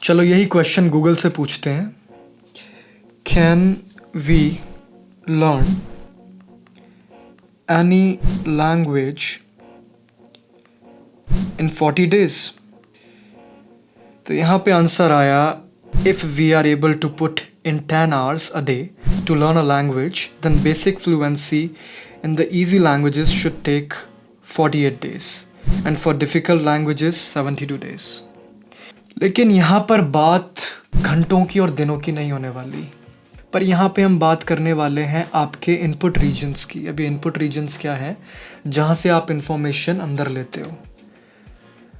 चलो यही question Google से पूछते हैं। Can we learn any language in 40 days? तो यहाँ पे आंसर आया, if we are able to put in 10 hours a day to learn a language, then basic fluency in the easy languages should take 48 days and for difficult languages 72 days. लेकिन यहाँ पर बात घंटों की और दिनों की नहीं होने वाली, पर यहाँ पे हम बात करने वाले हैं आपके इनपुट रीजन्स की। अभी इनपुट रीजन्स क्या है? जहाँ से आप इंफॉर्मेशन अंदर लेते हो।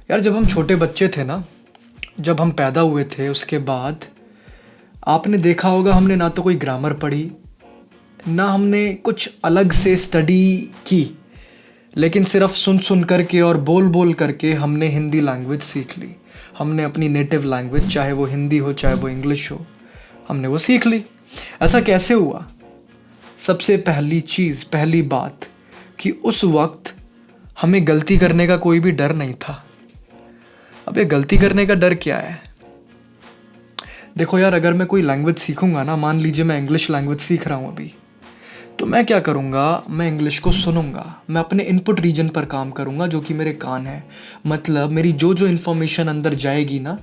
यार जब हम छोटे बच्चे थे ना, जब हम पैदा हुए थे, उसके बाद आपने देखा होगा हमने ना तो कोई ग्रामर पढ़ी, ना हमने कुछ अलग से स्टडी की, लेकिन सिर्फ सुन सुन करके और बोल बोल करके हमने हिंदी लैंग्वेज सीख ली। हमने अपनी नेटिव लैंग्वेज, चाहे वो हिंदी हो चाहे वो इंग्लिश हो, हमने वो सीख ली। ऐसा कैसे हुआ? सबसे पहली चीज़, पहली बात कि उस वक्त हमें गलती करने का कोई भी डर नहीं था। अब ये गलती करने का डर क्या है? देखो यार, अगर मैं कोई लैंग्वेज सीखूंगा ना, मान लीजिए मैं इंग्लिश लैंग्वेज सीख रहा हूँ अभी, तो मैं क्या करूँगा? मैं इंग्लिश को सुनूंगा, मैं अपने इनपुट रीजन पर काम करूँगा जो कि मेरे कान है। मतलब मेरी जो जो इन्फॉर्मेशन अंदर जाएगी ना,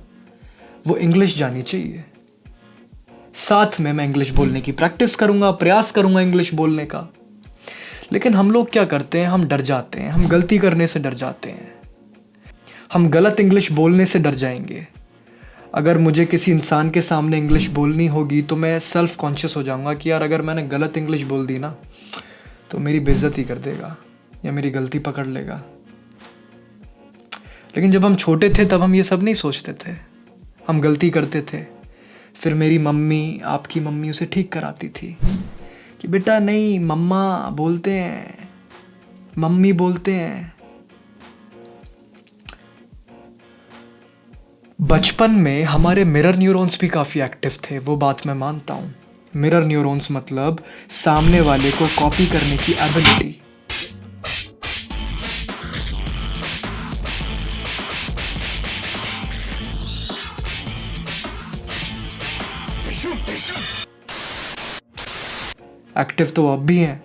वो इंग्लिश जानी चाहिए। साथ में मैं इंग्लिश बोलने की प्रैक्टिस करूँगा, प्रयास करूँगा इंग्लिश बोलने का। लेकिन हम लोग क्या करते हैं? हम डर जाते हैं, हम गलती करने से डर जाते हैं, हम गलत इंग्लिश बोलने से डर जाएंगे। अगर मुझे किसी इंसान के सामने इंग्लिश बोलनी होगी तो मैं सेल्फ कॉन्शियस हो जाऊंगा कि यार अगर मैंने गलत इंग्लिश बोल दी ना तो मेरी बेइज्जती कर देगा या मेरी गलती पकड़ लेगा। लेकिन जब हम छोटे थे तब हम ये सब नहीं सोचते थे, हम गलती करते थे। फिर मेरी मम्मी, आपकी मम्मी उसे ठीक कराती थी कि बेटा नहीं, मम्मा बोलते हैं, मम्मी बोलते हैं। बचपन में हमारे मिरर न्यूरॉन्स भी काफ़ी एक्टिव थे, वो बात मैं मानता हूँ। मिरर न्यूरॉन्स मतलब सामने वाले को कॉपी करने की एबिलिटी। एक्टिव तो अब भी हैं,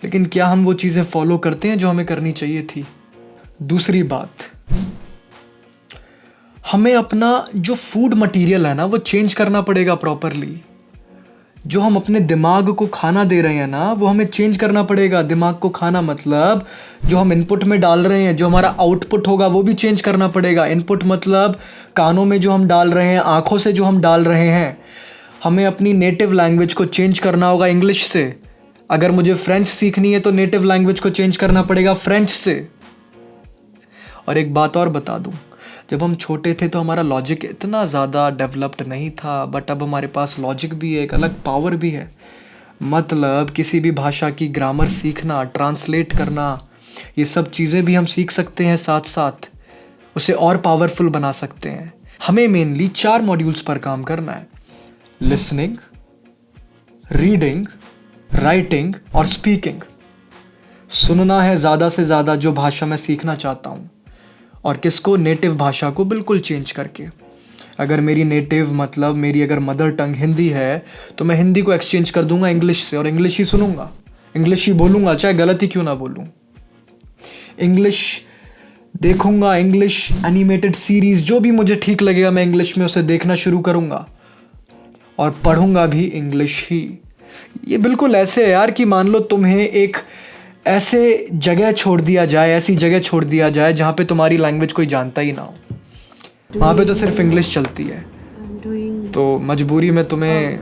लेकिन क्या हम वो चीज़ें फॉलो करते हैं जो हमें करनी चाहिए थी? दूसरी बात, हमें अपना जो फूड मटेरियल है ना वो चेंज करना पड़ेगा प्रॉपरली। जो हम अपने दिमाग को खाना दे रहे हैं ना, वो हमें चेंज करना पड़ेगा। दिमाग को खाना मतलब जो हम इनपुट में डाल रहे हैं, जो हमारा आउटपुट होगा वो भी चेंज करना पड़ेगा। इनपुट मतलब कानों में जो हम डाल रहे हैं, आंखों से जो हम डाल रहे हैं। हमें अपनी नेटिव लैंग्वेज को चेंज करना होगा इंग्लिश से। अगर मुझे फ्रेंच सीखनी है तो नेटिव लैंग्वेज को चेंज करना पड़ेगा फ्रेंच से। और एक बात और बता दूं, जब हम छोटे थे तो हमारा लॉजिक इतना ज़्यादा डेवलप्ड नहीं था, बट अब हमारे पास लॉजिक भी है, एक अलग पावर भी है। मतलब किसी भी भाषा की ग्रामर सीखना, ट्रांसलेट करना, ये सब चीज़ें भी हम सीख सकते हैं, साथ साथ उसे और पावरफुल बना सकते हैं। हमें मेनली 4 मॉड्यूल्स पर काम करना है: लिसनिंग, रीडिंग, राइटिंग और स्पीकिंग। सुनना है ज़्यादा से ज़्यादा जो भाषा मैं सीखना चाहता हूँ, और किसको? नेटिव भाषा को बिल्कुल चेंज करके। अगर मेरी नेटिव मतलब मेरी अगर मदर टंग हिंदी है तो मैं हिंदी को एक्सचेंज कर दूंगा इंग्लिश से, और इंग्लिश ही सुनूंगा, इंग्लिश ही बोलूंगा, चाहे गलत ही क्यों ना बोलूं। इंग्लिश देखूंगा, इंग्लिश एनिमेटेड सीरीज जो भी मुझे ठीक लगेगा मैं इंग्लिश में उसे देखना शुरू करूंगा, और पढ़ूंगा भी इंग्लिश ही। ये बिल्कुल ऐसे है यार कि मान लो तुम्हें एक ऐसे जगह छोड़ दिया जाए, ऐसी जगह छोड़ दिया जाए जहाँ पे तुम्हारी लैंग्वेज कोई जानता ही ना हो, वहाँ पे तो सिर्फ इंग्लिश चलती है, तो मजबूरी में तुम्हें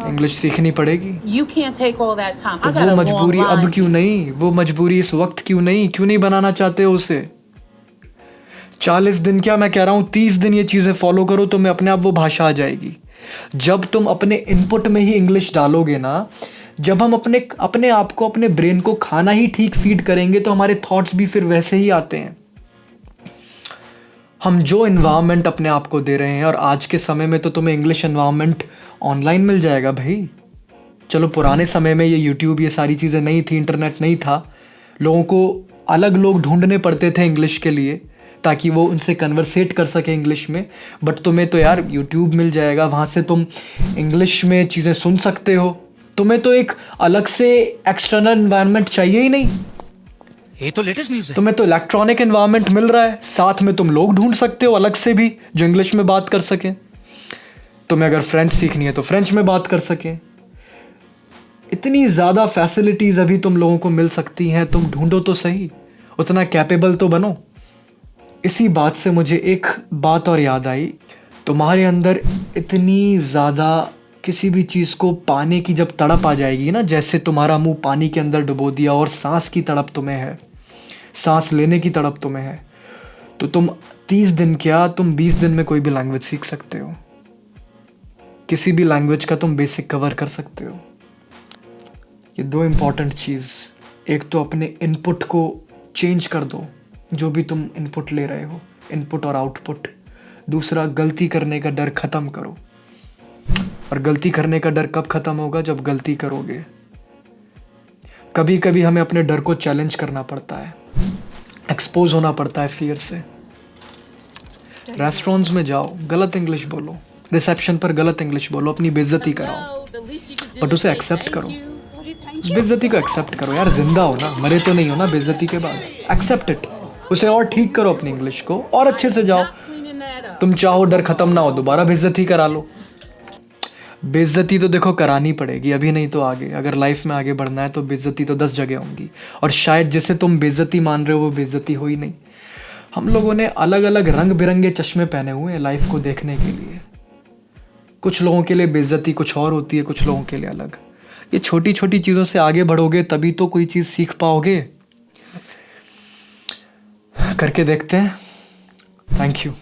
इंग्लिश सीखनी पड़ेगी। तो वो मजबूरी अब क्यों नहीं, वो मजबूरी इस वक्त क्यों नहीं बनाना चाहते हो उसे? 40 दिन क्या मैं कह रहा हूँ, 30 दिन ये चीज़ें फॉलो करो, तुम्हें अपने आप वो भाषा आ जाएगी। जब तुम अपने इनपुट में ही इंग्लिश डालोगे ना, जब हम अपने आप को, अपने ब्रेन को खाना ही ठीक फीड करेंगे तो हमारे थॉट्स भी फिर वैसे ही आते हैं। हम जो इन्वायरमेंट अपने आप को दे रहे हैं, और आज के समय में तो तुम्हें इंग्लिश इन्वायरमेंट ऑनलाइन मिल जाएगा भाई। चलो पुराने समय में ये यूट्यूब, ये सारी चीज़ें नहीं थी, इंटरनेट नहीं था, लोगों को अलग लोग ढूंढने पड़ते थे इंग्लिश के लिए, ताकि वो उनसे कन्वर्सेट कर सके इंग्लिश में। बट तुम्हें तो यार यूट्यूब मिल जाएगा, वहाँ से तुम इंग्लिश में चीज़ें सुन सकते हो। तुम्हें तो एक अलग से एक्सटर्नल एनवायरनमेंट चाहिए ही नहीं। ये तो लेटेस्ट न्यूज़ है। तुम्हें तो इलेक्ट्रॉनिक एनवायरनमेंट मिल रहा है, साथ में तुम लोग ढूंढ सकते हो अलग से भी जो इंग्लिश में बात कर सकें। तुम्हें अगर फ्रेंच सीखनी है तो फ्रेंच में बात कर सकें। इतनी ज़्यादा फैसिलिटीज़ अभी तुम लोगों को मिल सकती हैं, तुम ढूंढो तो सही, उतना कैपेबल तो बनो। इसी बात से मुझे एक बात और याद आई, तुम्हारे अंदर इतनी ज़्यादा किसी भी चीज़ को पाने की जब तड़प आ जाएगी ना, जैसे तुम्हारा मुंह पानी के अंदर डुबो दिया और सांस की तड़प तुम्हें है, सांस लेने की तड़प तुम्हें है, तो तुम 30 दिन क्या, तुम 20 दिन में कोई भी लैंग्वेज सीख सकते हो। किसी भी लैंग्वेज का तुम बेसिक कवर कर सकते हो। ये दो इम्पॉर्टेंट चीज़, एक तो अपने इनपुट को चेंज कर दो, जो भी तुम इनपुट ले रहे हो, इनपुट और आउटपुट। दूसरा, गलती करने का डर ख़त्म करो। और गलती करने का डर कब ख़त्म होगा? जब गलती करोगे। कभी कभी हमें अपने डर को चैलेंज करना पड़ता है, एक्सपोज होना पड़ता है फियर से। रेस्टोरेंट्स में जाओ, गलत इंग्लिश बोलो, रिसेप्शन पर गलत इंग्लिश बोलो, अपनी बेइज्जती कराओ, बट उसे एक्सेप्ट करो। उस बेइज्जती को एक्सेप्ट करो यार, जिंदा हो ना, मरे तो नहीं हो ना बेइज्जती के बाद। एक्सेप्ट इट, उसे और ठीक करो अपनी इंग्लिश को, और अच्छे से जाओ। तुम चाहो डर खत्म ना हो, दोबारा बेइज्जती करा लो। बेइज्जती तो देखो करानी पड़ेगी, अभी नहीं तो आगे। अगर लाइफ में आगे बढ़ना है तो बेइज्जती तो 10 जगह होंगी, और शायद जिसे तुम बेइज्जती मान रहे हो वो बेइज्जती हो ही नहीं। हम लोगों ने अलग अलग रंग बिरंगे चश्मे पहने हुए हैं लाइफ को देखने के लिए। कुछ लोगों के लिए बेइज्जती कुछ और होती है, कुछ लोगों के लिए अलग। ये छोटी छोटी चीज़ों से आगे बढ़ोगे तभी तो कोई चीज़ सीख पाओगे। करके देखते हैं। Thank you.